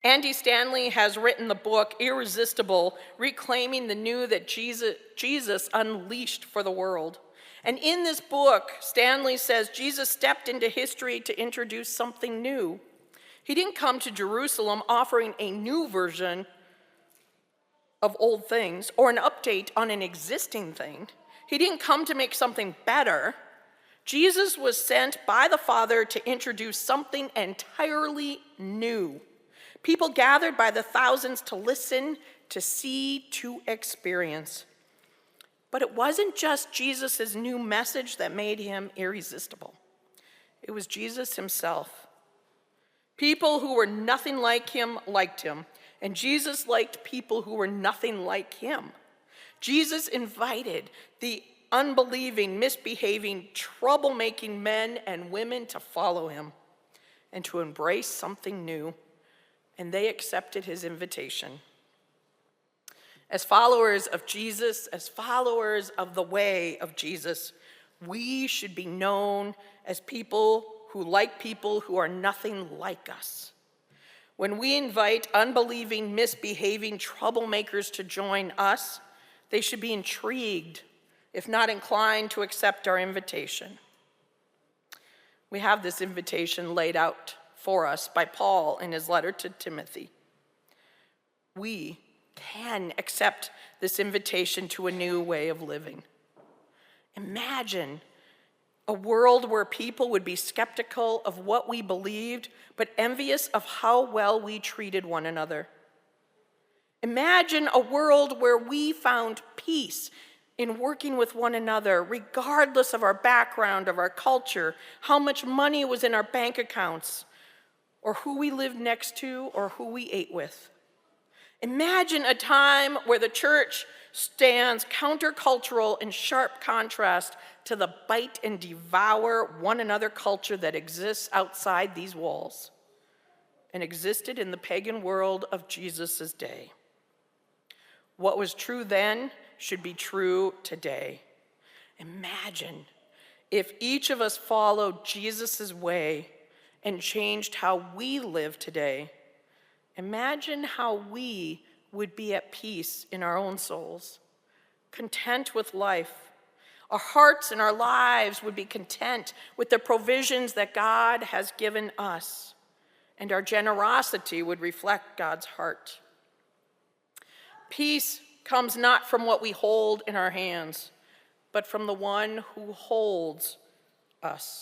Andy Stanley has written the book Irresistible, Reclaiming the New that Jesus Unleashed for the World. And in this book, Stanley says Jesus stepped into history to introduce something new. He didn't come to Jerusalem offering a new version of old things or an update on an existing thing. He didn't come to make something better. Jesus was sent by the Father to introduce something entirely new. People gathered by the thousands to listen, to see, to experience. But it wasn't just Jesus' new message that made him irresistible. It was Jesus himself. People who were nothing like him liked him, and Jesus liked people who were nothing like him. Jesus invited the unbelieving, misbehaving, troublemaking men and women to follow him and to embrace something new, and they accepted his invitation. As followers of Jesus, as followers of the way of Jesus, we should be known as people who are nothing like us. When we invite unbelieving, misbehaving troublemakers to join us, they should be intrigued, if not inclined, to accept our invitation. We have this invitation laid out for us by Paul in his letter to Timothy. We can accept this invitation to a new way of living. Imagine a world where people would be skeptical of what we believed, but envious of how well we treated one another. Imagine a world where we found peace in working with one another, regardless of our background, of our culture, how much money was in our bank accounts, or who we lived next to, or who we ate with. Imagine a time where the church stands countercultural in sharp contrast to the bite and devour one another culture that exists outside these walls and existed in the pagan world of Jesus' day. What was true then should be true today. Imagine if each of us followed Jesus' way and changed how we live today. Imagine how we would be at peace in our own souls, content with life. Our hearts and our lives would be content with the provisions that God has given us, and our generosity would reflect God's heart. Peace comes not from what we hold in our hands, but from the one who holds us.